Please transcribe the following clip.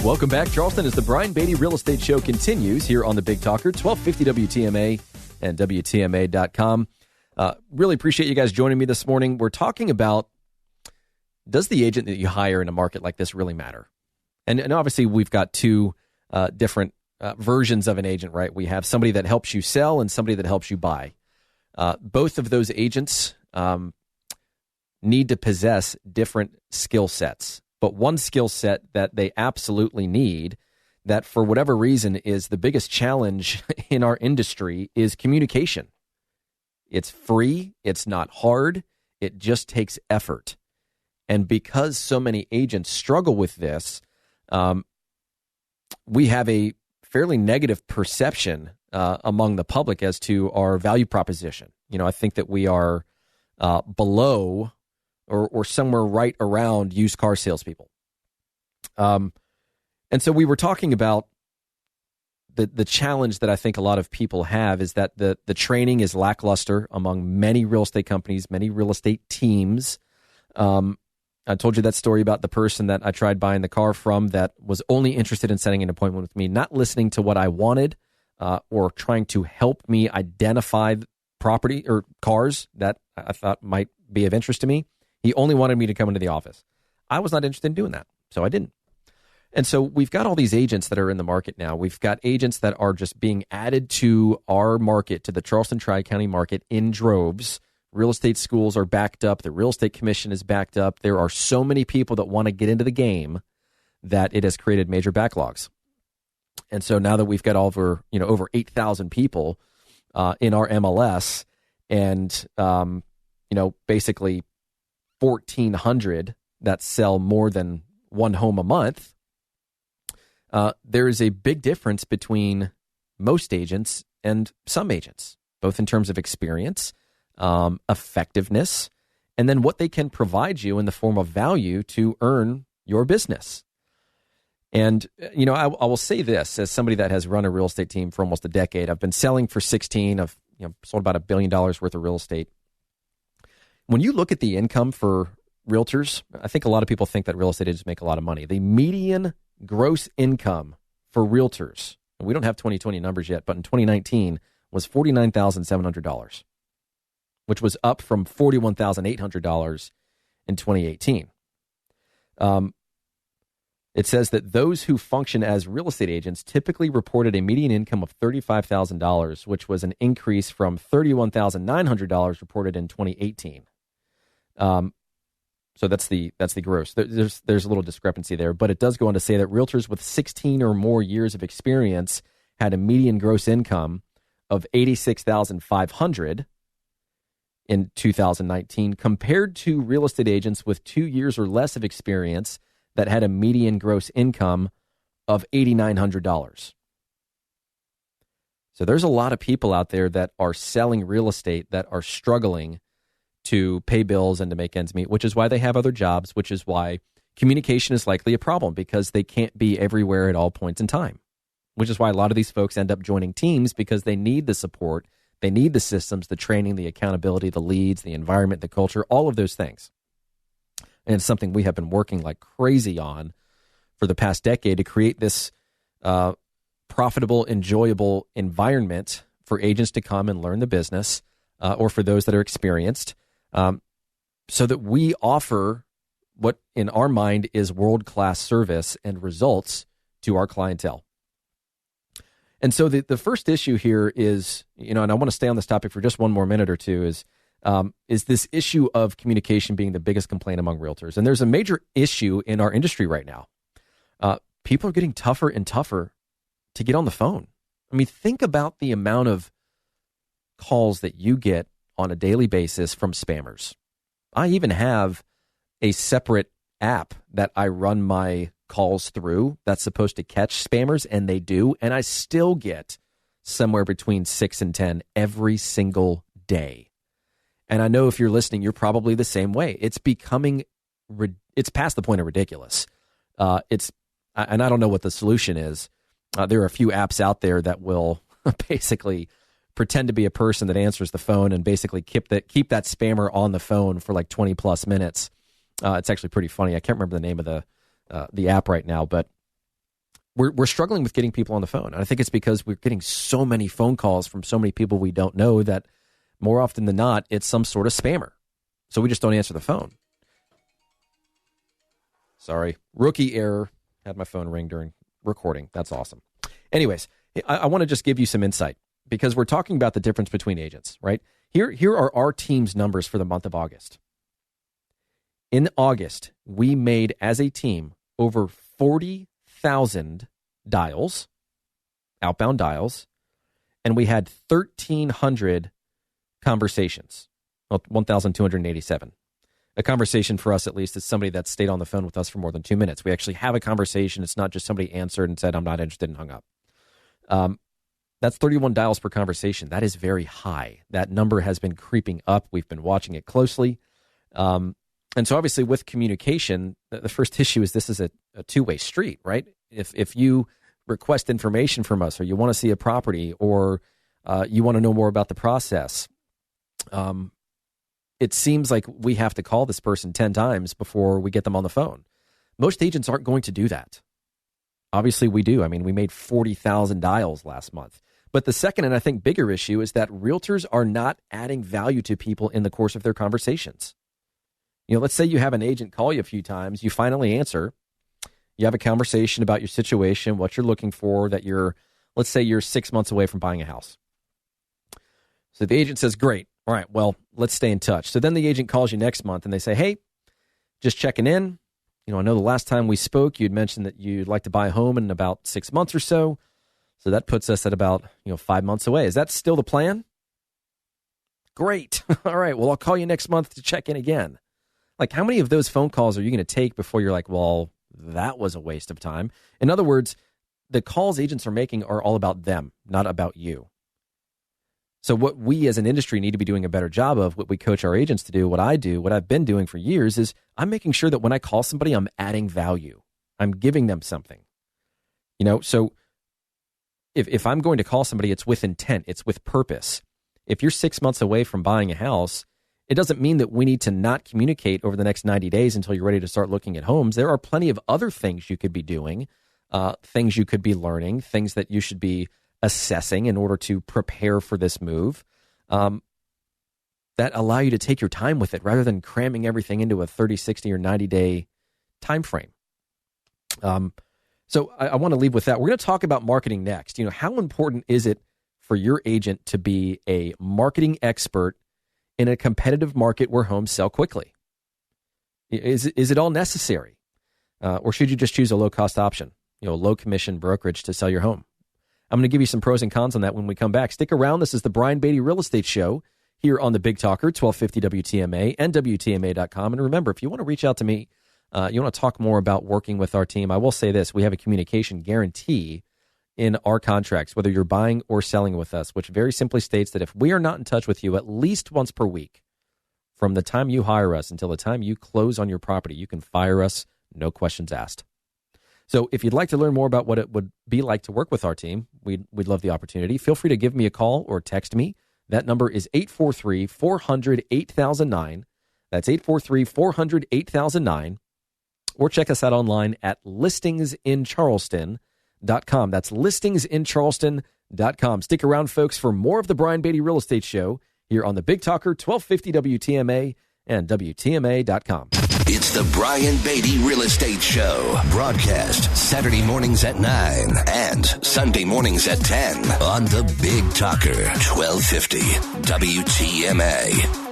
Welcome back, Charleston, as the Brian Beatty Real Estate Show continues here on the Big Talker, 1250 WTMA and WTMA.com. Really appreciate you guys joining me this morning. We're talking about, does the agent that you hire in a market like this really matter? And obviously, we've got two different versions of an agent, right? We have somebody that helps you sell and somebody that helps you buy. Both of those agents need to possess different skill sets. But one skill set that they absolutely need, that for whatever reason is the biggest challenge in our industry, is communication. It's free. It's not hard. It just takes effort. And because so many agents struggle with this, we have a fairly negative perception among the public as to our value proposition. You know, I think that we are below or somewhere right around used car salespeople. And so we were talking about the challenge that I think a lot of people have is that the training is lackluster among many real estate companies, many real estate teams. I told you that story about the person that I tried buying the car from that was only interested in setting an appointment with me, not listening to what I wanted or trying to help me identify property or cars that I thought might be of interest to me. He only wanted me to come into the office. I was not interested in doing that, so I didn't. And so we've got all these agents that are in the market now. We've got agents that are just being added to our market, to the Charleston Tri-County market in droves. Real estate schools are backed up. The real estate commission is backed up. There are so many people that want to get into the game that it has created major backlogs. And so now that we've got over 8,000 people in our MLS and, basically 1,400 that sell more than one home a month, there is a big difference between most agents and some agents, both in terms of experience, effectiveness, and then what they can provide you in the form of value to earn your business. And, I will say this, as somebody that has run a real estate team for almost a decade, I've been selling for 16. I've sold about $1 billion worth of real estate. When you look at the income for realtors, I think a lot of people think that real estate agents make a lot of money. The median gross income for realtors, and we don't have 2020 numbers yet, but in 2019 was $49,700, which was up from $41,800 in 2018. It says that those who function as real estate agents typically reported a median income of $35,000, which was an increase from $31,900 reported in 2018. So that's the gross. There's a little discrepancy there, but it does go on to say that realtors with 16 or more years of experience had a median gross income of $86,500 in 2019, compared to real estate agents with 2 years or less of experience that had a median gross income of $8,900. So there's a lot of people out there that are selling real estate that are struggling to pay bills and to make ends meet, which is why they have other jobs, which is why communication is likely a problem, because they can't be everywhere at all points in time, which is why a lot of these folks end up joining teams, because they need the support, they need the systems, the training, the accountability, the leads, the environment, the culture, all of those things. And it's something we have been working like crazy on for the past decade to create this profitable, enjoyable environment for agents to come and learn the business, or for those that are experienced, so that we offer what in our mind is world-class service and results to our clientele. And so the first issue here is, and I want to stay on this topic for just one more minute or two, is this issue of communication being the biggest complaint among realtors. And there's a major issue in our industry right now. People are getting tougher and tougher to get on the phone. I mean, think about the amount of calls that you get on a daily basis from spammers. I even have a separate app that I run my calls through that's supposed to catch spammers, and they do, and I still get somewhere between 6 and 10 every single day. And I know if you're listening, you're probably the same way. It's becoming, it's past the point of ridiculous. And I don't know what the solution is. There are a few apps out there that will basically pretend to be a person that answers the phone and basically keep that spammer on the phone for like 20 plus minutes. It's actually pretty funny. I can't remember the name of the app right now, but we're struggling with getting people on the phone. And I think it's because we're getting so many phone calls from so many people we don't know that more often than not, it's some sort of spammer. So we just don't answer the phone. Sorry. Rookie error. Had my phone ring during recording. That's awesome. Anyways, I want to just give you some insight because we're talking about the difference between agents, right? Here are our team's numbers for the month of August. In August, we made as a team over 40,000 dials, outbound dials, and we had 1,300 conversations, 1,287. A conversation for us, at least, is somebody that stayed on the phone with us for more than 2 minutes. We actually have a conversation. It's not just somebody answered and said, I'm not interested, and hung up. That's 31 dials per conversation. That is very high. That number has been creeping up. We've been watching it closely. And so obviously with communication, the first issue is this is a two-way street, right? If you request information from us or you want to see a property or you want to know more about the process, it seems like we have to call this person 10 times before we get them on the phone. Most agents aren't going to do that. Obviously we do. I mean, we made 40,000 dials last month. But the second and I think bigger issue is that realtors are not adding value to people in the course of their conversations. You know, let's say you have an agent call you a few times, you finally answer, you have a conversation about your situation, what you're looking for, that let's say you're 6 months away from buying a house. So the agent says, great. All right, well, let's stay in touch. So then the agent calls you next month and they say, hey, just checking in. You know, I know the last time we spoke, you'd mentioned that you'd like to buy a home in about 6 months or so. So that puts us at about, 5 months away. Is that still the plan? Great. All right, well, I'll call you next month to check in again. Like, how many of those phone calls are you going to take before you're like, well, that was a waste of time? In other words, the calls agents are making are all about them, not about you. So what we as an industry need to be doing a better job of, what we coach our agents to do, what I do, what I've been doing for years is I'm making sure that when I call somebody, I'm adding value. I'm giving them something. So if I'm going to call somebody, it's with intent, it's with purpose. If you're 6 months away from buying a house, it doesn't mean that we need to not communicate over the next 90 days until you're ready to start looking at homes. There are plenty of other things you could be doing, things you could be learning, things that you should be assessing in order to prepare for this move that allow you to take your time with it rather than cramming everything into a 30, 60, or 90-day time frame. So I want to leave with that. We're going to talk about marketing next. How important is it for your agent to be a marketing expert in a competitive market where homes sell quickly? Is it all necessary? Or should you just choose a low-cost option, low commission brokerage to sell your home? I'm going to give you some pros and cons on that when we come back. Stick around. This is the Brian Beatty Real Estate Show here on the Big Talker, 1250 WTMA and WTMA.com. And remember, if you want to reach out to me, you want to talk more about working with our team, I will say this. We have a communication guarantee in our contracts, whether you're buying or selling with us, which very simply states that if we are not in touch with you at least once per week, from the time you hire us until the time you close on your property, you can fire us, no questions asked. So if you'd like to learn more about what it would be like to work with our team, we'd love the opportunity. Feel free to give me a call or text me. That number is 843-400-8009. That's 843-400-8009. Or check us out online at listingsincharleston.com. That's listingsincharleston.com. Stick around, folks, for more of the Brian Beatty Real Estate Show here on the Big Talker, 1250 WTMA and WTMA.com. It's the Brian Beatty Real Estate Show. Broadcast Saturday mornings at 9 and Sunday mornings at 10 on the Big Talker, 1250 WTMA.